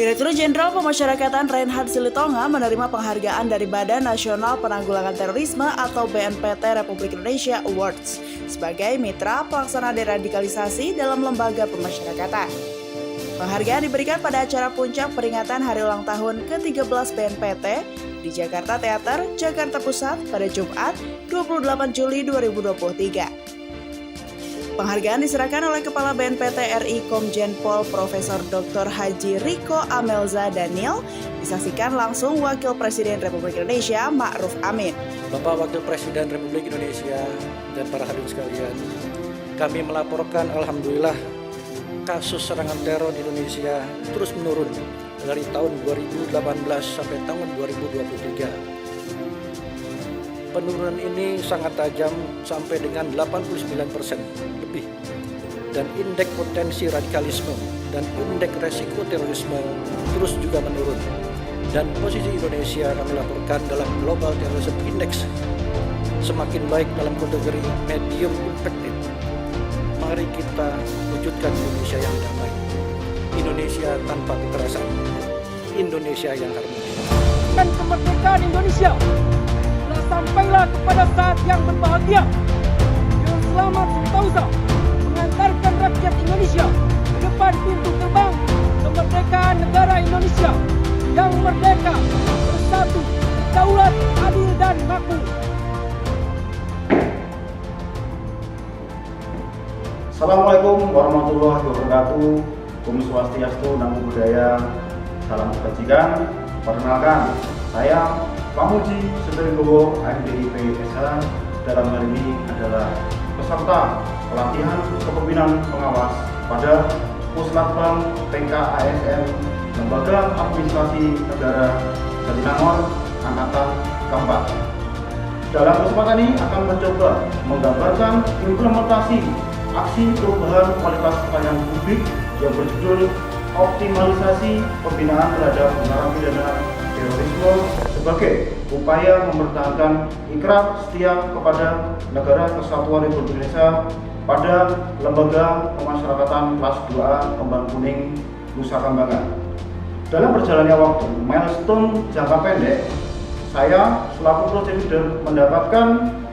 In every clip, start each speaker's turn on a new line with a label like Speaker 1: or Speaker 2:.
Speaker 1: Direktur Jenderal Pemasyarakatan Reinhard Silitonga menerima penghargaan dari Badan Nasional Penanggulangan Terorisme atau BNPT Republik Indonesia Awards sebagai mitra pelaksana deradikalisasi dalam lembaga pemasyarakatan. Penghargaan diberikan pada acara puncak peringatan hari ulang tahun ke-13 BNPT di Jakarta Theater, Jakarta Pusat pada Jumat 28 Juli 2023. Penghargaan diserahkan oleh Kepala BNPT RI Komjen Pol Profesor Dr. Haji Riko Amelza Daniel, disaksikan langsung Wakil Presiden Republik Indonesia Ma'ruf Amin.
Speaker 2: Bapak Wakil Presiden Republik Indonesia dan para hadirin sekalian, kami melaporkan alhamdulillah kasus serangan teror di Indonesia terus menurun dari tahun 2018 sampai tahun 2023. Penurunan ini sangat tajam sampai dengan 89% lebih, dan indeks potensi radikalisme dan indeks resiko terorisme terus juga menurun, dan posisi Indonesia kami laporkan dalam Global Terrorism Index semakin baik dalam kategori medium impacted. Mari kita wujudkan Indonesia yang damai, Indonesia tanpa kekerasan, Indonesia yang harmonis.
Speaker 3: Dan kemerdekaan Indonesia sampailah kepada saat yang berbahagia dengan selamat sentosa mengantarkan rakyat Indonesia ke depan pintu gerbang kemerdekaan negara Indonesia yang merdeka, bersatu, berdaulat, adil dan makmur.
Speaker 4: Assalamualaikum warahmatullahi wabarakatuh. Om Swastiastu, Namo Buddhaya, salam kebajikan. Perkenalkan, saya Pamuji Setrigowo, MDIP SH. Dalam hal ini adalah peserta pelatihan kepemimpinan pengawas pada Puslatbang PKASN Lembaga Administrasi Negara Jatinangor Angkatan keempat. Dalam kesempatan ini akan mencoba menggambarkan implementasi aksi perubahan kualitas pelayanan publik yang berjudul optimalisasi pembinaan terhadap narapidana terorisme sebagai upaya mempertahankan ikrar setia kepada Negara Kesatuan Republik Indonesia pada Lembaga Pemasyarakatan kelas 2A Kembang Kuning, Nusa Kambangan. Dalam berjalannya waktu, milestone jangka pendek, saya selaku project leader mendapatkan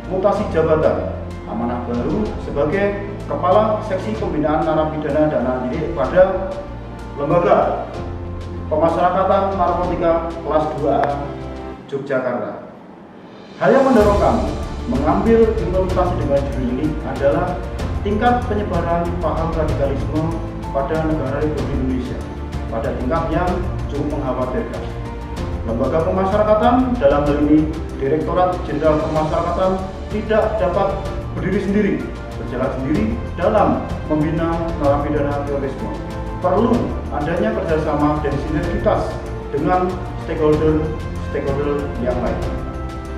Speaker 4: mutasi jabatan amanah baru sebagai Kepala Seksi Pembinaan Narapidana dan Anak Didik pada Lembaga Pemasyarakatan Narkotika kelas 2A Yogyakarta. Hal yang mendorong kami mengambil implementasi dengan judul ini adalah tingkat penyebaran paham radikalisme pada negara Republik Indonesia pada tingkat yang cukup mengkhawatirkan. Lembaga pemasyarakatan, dalam hal ini Direktorat Jenderal Pemasyarakatan, tidak dapat berdiri sendiri, berjalan sendiri dalam membina narapidana terorisme. Perlu adanya kerjasama dan sinergitas dengan stakeholder yang lain.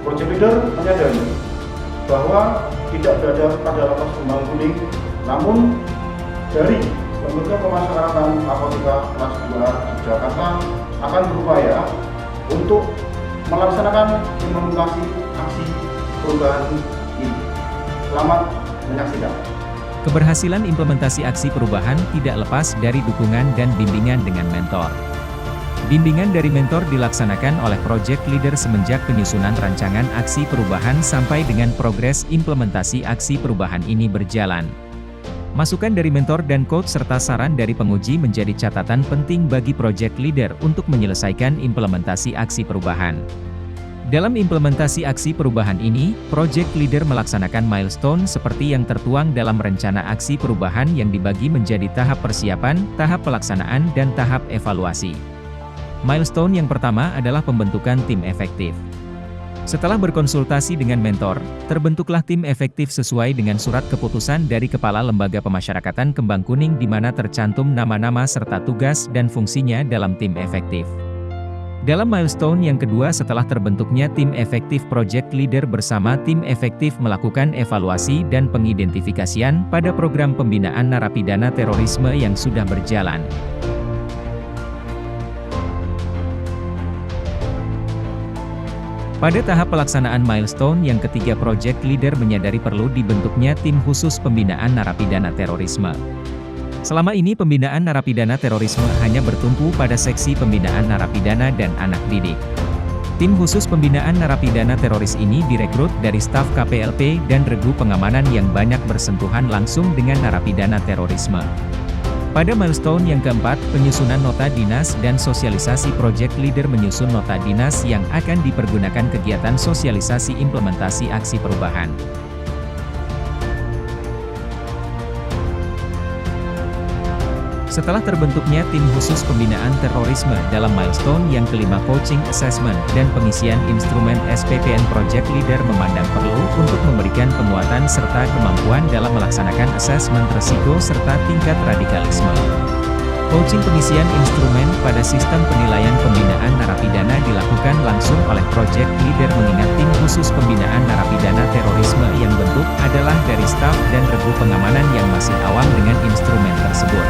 Speaker 4: Project leader menyadari bahwa tidak berada pada lapas Kembang Kuning, namun dari Lembaga Pemasyarakatan Narkotika kelas 2 Jakarta akan berupaya untuk melaksanakan implementasi aksi perubahan ini. Selamat menyaksikan.
Speaker 5: Keberhasilan implementasi aksi perubahan tidak lepas dari dukungan dan bimbingan dengan mentor. Bimbingan dari mentor dilaksanakan oleh project leader semenjak penyusunan rancangan aksi perubahan sampai dengan progres implementasi aksi perubahan ini berjalan. Masukan dari mentor dan coach serta saran dari penguji menjadi catatan penting bagi project leader untuk menyelesaikan implementasi aksi perubahan. Dalam implementasi aksi perubahan ini, project leader melaksanakan milestone seperti yang tertuang dalam rencana aksi perubahan yang dibagi menjadi tahap persiapan, tahap pelaksanaan, dan tahap evaluasi. Milestone yang pertama adalah pembentukan tim efektif. Setelah berkonsultasi dengan mentor, terbentuklah tim efektif sesuai dengan surat keputusan dari Kepala Lembaga Pemasyarakatan Kembang Kuning di mana tercantum nama-nama serta tugas dan fungsinya dalam tim efektif. Dalam milestone yang kedua setelah terbentuknya tim efektif, project leader bersama tim efektif melakukan evaluasi dan pengidentifikasian pada program pembinaan narapidana terorisme yang sudah berjalan. Pada tahap pelaksanaan milestone yang ketiga, project leader menyadari perlu dibentuknya tim khusus pembinaan narapidana terorisme. Selama ini pembinaan narapidana terorisme hanya bertumpu pada seksi pembinaan narapidana dan anak didik. Tim khusus pembinaan narapidana teroris ini direkrut dari staf KPLP dan regu pengamanan yang banyak bersentuhan langsung dengan narapidana terorisme. Pada milestone yang keempat, penyusunan nota dinas dan sosialisasi Project Leader menyusun nota dinas yang akan dipergunakan kegiatan sosialisasi implementasi aksi perubahan. Setelah terbentuknya tim khusus pembinaan terorisme dalam milestone yang kelima coaching assessment dan pengisian instrumen SPPN Project Leader memandang perlu untuk memberikan penguatan serta kemampuan dalam melaksanakan asesmen risiko serta tingkat radikalisme. Coaching pengisian instrumen pada sistem penilaian pembinaan narapidana dilakukan langsung oleh Project Leader mengingat tim khusus pembinaan narapidana terorisme yang bentuk adalah dari staf dan regu pengamanan yang masih awam dengan instrumen tersebut.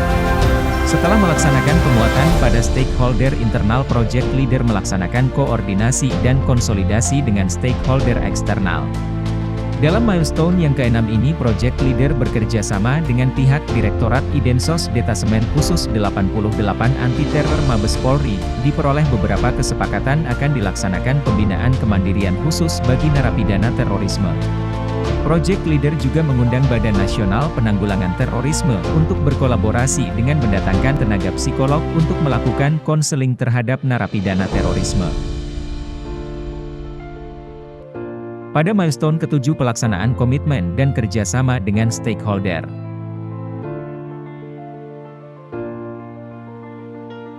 Speaker 5: Setelah melaksanakan penguatan pada stakeholder internal, Project Leader melaksanakan koordinasi dan konsolidasi dengan stakeholder eksternal. Dalam milestone yang keenam ini, Project Leader bekerja sama dengan pihak Direktorat Idensos Detasemen Khusus 88 Anti Teror Mabes Polri, diperoleh beberapa kesepakatan akan dilaksanakan pembinaan kemandirian khusus bagi narapidana terorisme. Project Leader juga mengundang Badan Nasional Penanggulangan Terorisme untuk berkolaborasi dengan mendatangkan tenaga psikolog untuk melakukan konseling terhadap narapidana terorisme. Pada milestone ketujuh, pelaksanaan komitmen dan kerjasama dengan stakeholder.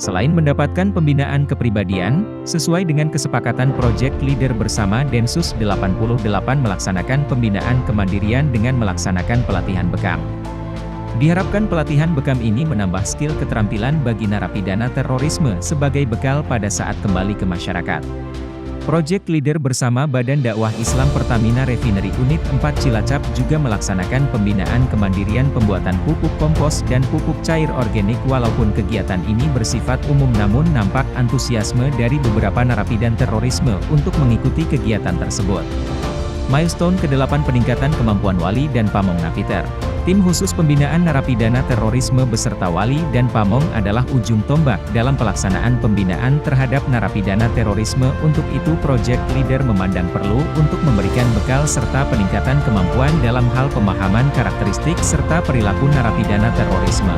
Speaker 5: Selain mendapatkan pembinaan kepribadian, sesuai dengan kesepakatan Project Leader bersama Densus 88 melaksanakan pembinaan kemandirian dengan melaksanakan pelatihan bekam. Diharapkan pelatihan bekam ini menambah skill keterampilan bagi narapidana terorisme sebagai bekal pada saat kembali ke masyarakat. Project Leader bersama Badan Dakwah Islam Pertamina Refinery Unit 4 Cilacap juga melaksanakan pembinaan kemandirian pembuatan pupuk kompos dan pupuk cair organik. Walaupun kegiatan ini bersifat umum, namun nampak antusiasme dari beberapa narapidana terorisme untuk mengikuti kegiatan tersebut. Milestone ke-8 peningkatan kemampuan Wali dan Pamong Napiter. Tim khusus pembinaan narapidana terorisme beserta Wali dan Pamong adalah ujung tombak dalam pelaksanaan pembinaan terhadap narapidana terorisme. Untuk itu, Project Leader memandang perlu untuk memberikan bekal serta peningkatan kemampuan dalam hal pemahaman karakteristik serta perilaku narapidana terorisme.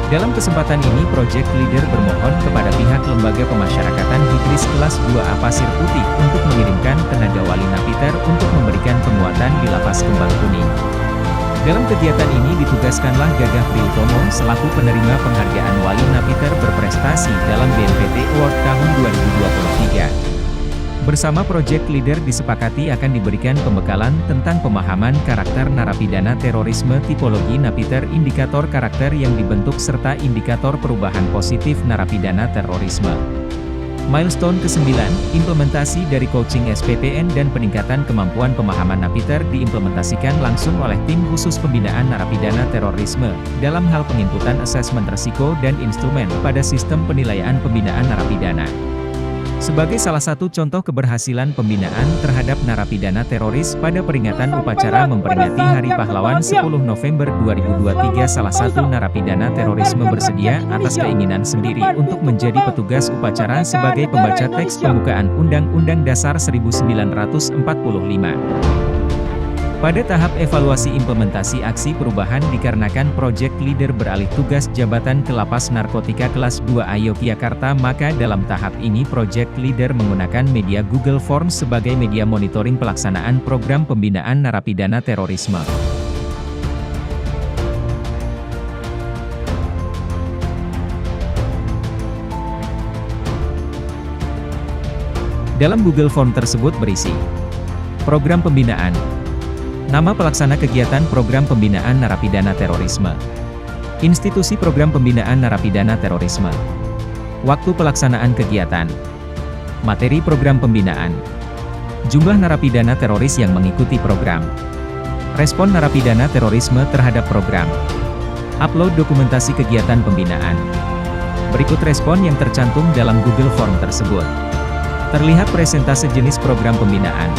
Speaker 5: Dalam kesempatan ini, Project Leader bermohon kepada pihak Lembaga Pemasyarakatan Hidris kelas 2A Pasir Putih untuk mengirimkan tenaga Wali Napiter untuk memberikan penguatan di Lapas Kembang Kuning. Dalam kegiatan ini ditugaskanlah Gagah Priutomo selaku penerima penghargaan Wali Napiter berprestasi dalam BNPT Award tahun 2023. Bersama Project Leader disepakati akan diberikan pembekalan tentang pemahaman karakter narapidana terorisme, tipologi napiter, indikator karakter yang dibentuk serta indikator perubahan positif narapidana terorisme. Milestone ke-9, implementasi dari coaching SPPN dan peningkatan kemampuan pemahaman napiter diimplementasikan langsung oleh tim khusus pembinaan narapidana terorisme dalam hal penginputan asesmen risiko dan instrumen pada sistem penilaian pembinaan narapidana. Sebagai salah satu contoh keberhasilan pembinaan terhadap narapidana teroris pada peringatan upacara memperingati Hari Pahlawan 10 November 2023, salah satu narapidana terorisme bersedia atas keinginan sendiri untuk menjadi petugas upacara sebagai pembaca teks pembukaan Undang-Undang Dasar 1945. Pada tahap evaluasi implementasi aksi perubahan dikarenakan Project Leader beralih tugas jabatan ke Lapas Narkotika kelas 2A Yogyakarta, maka dalam tahap ini Project Leader menggunakan media Google Forms sebagai media monitoring pelaksanaan program pembinaan narapidana terorisme. Dalam Google Form tersebut berisi program pembinaan, nama pelaksana kegiatan program pembinaan narapidana terorisme, institusi program pembinaan narapidana terorisme, waktu pelaksanaan kegiatan, materi program pembinaan, jumlah narapidana teroris yang mengikuti program, respon narapidana terorisme terhadap program, upload dokumentasi kegiatan pembinaan. Berikut respon yang tercantum dalam Google Form tersebut. Terlihat presentase jenis program pembinaan.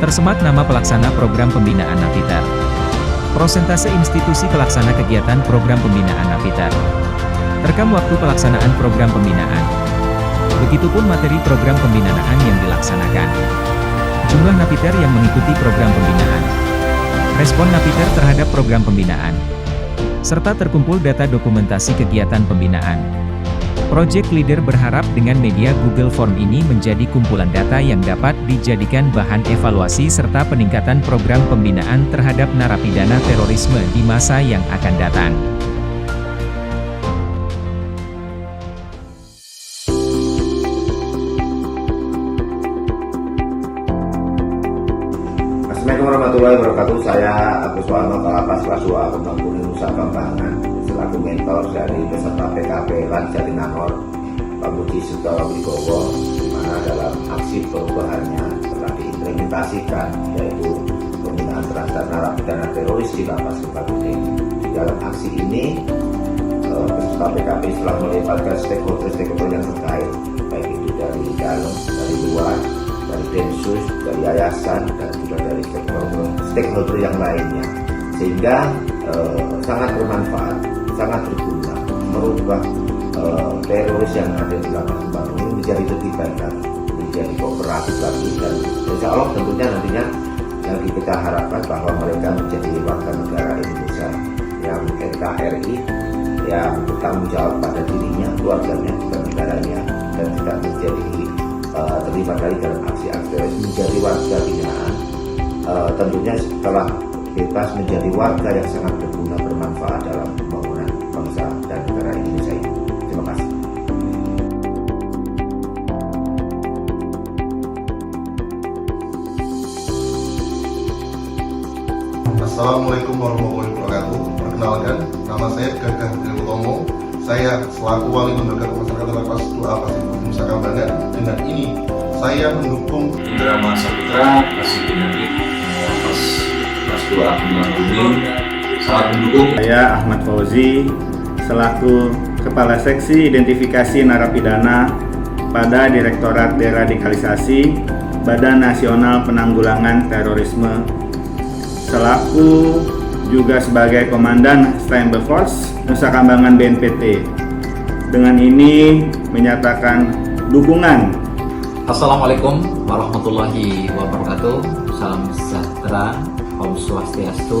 Speaker 5: Tersemat nama pelaksana program pembinaan Napiter. Prosentase institusi pelaksana kegiatan program pembinaan Napiter. Terekam waktu pelaksanaan program pembinaan. Begitupun materi program pembinaan yang dilaksanakan. Jumlah Napiter yang mengikuti program pembinaan. Respon Napiter terhadap program pembinaan. Serta terkumpul data dokumentasi kegiatan pembinaan. Project Leader berharap dengan media Google Form ini menjadi kumpulan data yang dapat dijadikan bahan evaluasi serta peningkatan program pembinaan terhadap narapidana terorisme di masa yang akan datang.
Speaker 6: Assalamualaikum warahmatullahi wabarakatuh. Saya Agus Warno, Kalapas kelas 2 Kembang Kuning Nusa Kambangan, selaku mentor dari peserta PKP LAN Jatinangor, Pak Budi Sugoro Wibowo, di mana dalam aksi perubahannya setelah diimplementasikan, yaitu pembinaan terhadap narapidana teroris di Lapas Kembang Kuning. Di dalam aksi ini, peserta PKP telah melibatkan stakeholder yang terkait, baik itu dari dalam, dari luar, dari Densus, dari yayasan, dan juga dari stakeholder yang lainnya, sehingga sangat bermanfaat, sangat berguna, merubah teroris yang ada di Lapas Kembang Kuning menjadi lebih baik lagi, menjadi kooperatif lagi, dan insya Allah tentunya nantinya yang kita harapkan bahwa mereka menjadi warga negara Indonesia yang NKRI, yang bertanggung jawab pada dirinya, keluarganya, dan negaranya, dan tidak menjadi terlibat lagi dalam aksi-aksi teroris, menjadi warga binaan, tentunya setelah bebas menjadi warga yang sangat berguna, bermanfaat dalam pembangunan bangsa dan negara Indonesia ini. Terima kasih.
Speaker 7: Assalamualaikum warahmatullahi wabarakatuh. Perkenalkan, nama saya Gagah Diri Utomo. Saya selaku Wali Lembaga Pemasyarakatan Lapas 2A Pasir Putih Nusa Kambangan. Dengan ini, saya mendukung
Speaker 8: Drama Saputra, Kasih Kinetik, Lapas kelas 2A Kembang Kuning, sangat mendukung.
Speaker 9: Saya Ahmad Fauzi, selaku Kepala Seksi Identifikasi Narapidana pada Direktorat Deradikalisasi Badan Nasional Penanggulangan Terorisme, selaku juga sebagai Komandan Stambel Force Nusa Kambangan BNPT. Dengan ini menyatakan dukungan.
Speaker 10: Assalamualaikum warahmatullahi wabarakatuh. Salam sejahtera, Om Swastiastu,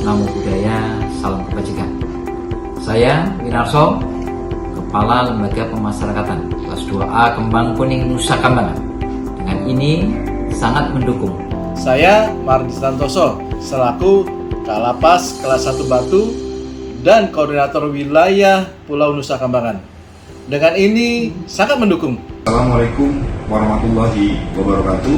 Speaker 10: Namo Buddhaya, salam kebajikan. Saya Winarso, Kepala Lembaga Pemasyarakatan kelas 2A Kembang Kuning Nusa Kambangan. Dengan ini sangat mendukung.
Speaker 11: Saya Mardi Santoso, selaku Kalapas kelas 1 Batu dan Koordinator Wilayah Pulau Nusa Kambangan. Dengan ini sangat mendukung.
Speaker 7: Assalamualaikum warahmatullahi wabarakatuh.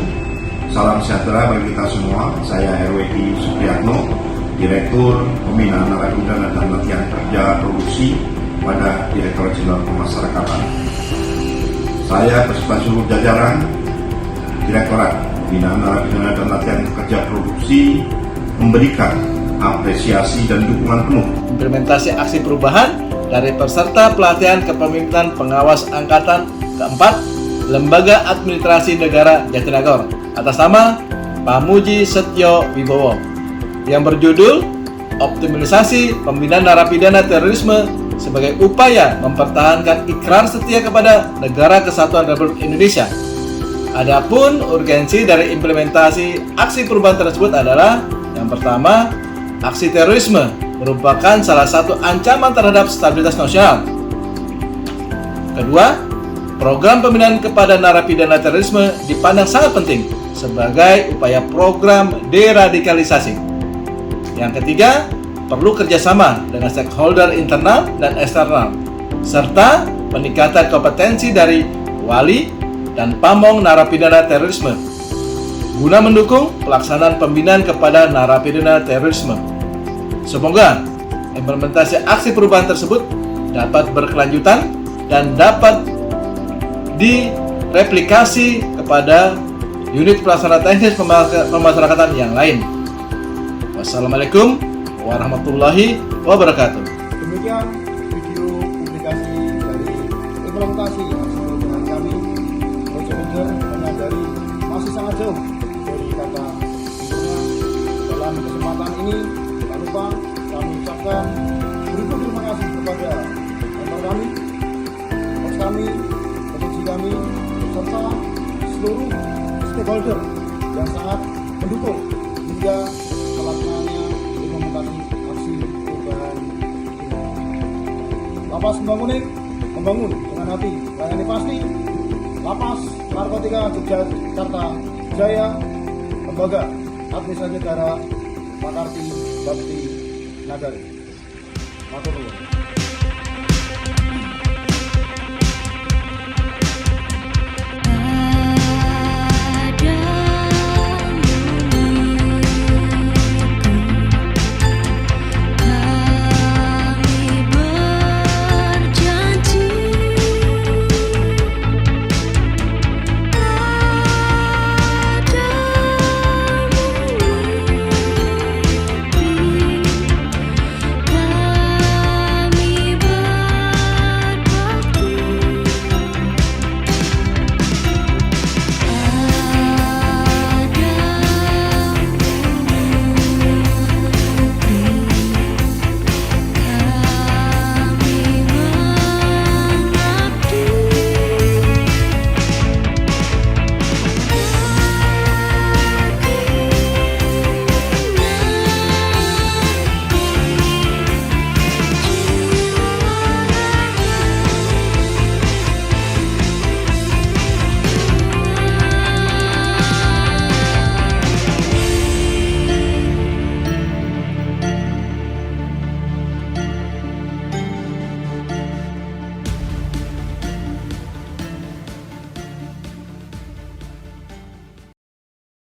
Speaker 7: Salam sejahtera bagi kita semua. Saya RWI Supriyatno, Direktur Pembinaan Narapidana dan Latihan Kerja Produksi pada Direktorat Jenderal Pemasyarakatan. Saya beserta seluruh jajaran Direktorat Pembinaan Narapidana dan Latihan Kerja Produksi memberikan apresiasi dan dukungan penuh
Speaker 11: Implementasi aksi perubahan dari peserta pelatihan kepemimpinan pengawas angkatan keempat Lembaga Administrasi Negara Jatinangor atas nama Pak Muji Setio Wibowo yang berjudul Optimalisasi Pembinaan Narapidana Terorisme sebagai upaya mempertahankan ikrar setia kepada Negara Kesatuan Republik Indonesia. Adapun urgensi dari implementasi aksi perubahan tersebut adalah yang pertama, aksi terorisme merupakan salah satu ancaman terhadap stabilitas nasional. Kedua, program pembinaan kepada narapidana terorisme dipandang sangat penting sebagai upaya program deradikalisasi. Yang ketiga, perlu kerjasama dengan stakeholder internal dan eksternal, serta peningkatan kompetensi dari wali dan pamong narapidana terorisme guna mendukung pelaksanaan pembinaan kepada narapidana terorisme. Semoga implementasi aksi perubahan tersebut dapat berkelanjutan dan dapat direplikasi kepada unit pelaksana teknis pemasyarakatan yang lain. Wassalamualaikum warahmatullahi wabarakatuh.
Speaker 12: Demikian video publikasi dari implementasi aksi perubahan kami. Project Leader menyadari masih sangat jauh dari kata tentunya dalam kesempatan ini tak lupa kami ucapkan beribu terima kasih kepada mentor kami, bos kami, pekerja kami, serta seluruh stakeholder yang sangat mendukung hingga pelaksanaannya implementasi aksi perubahan ini. Lapas Membangun membangun dengan hati, layani pasti. Lapas Narkotika Yogyakarta Jaya, Lembaga Administrasi Negara Pakarti Bakti Nagari. Matur nuwun.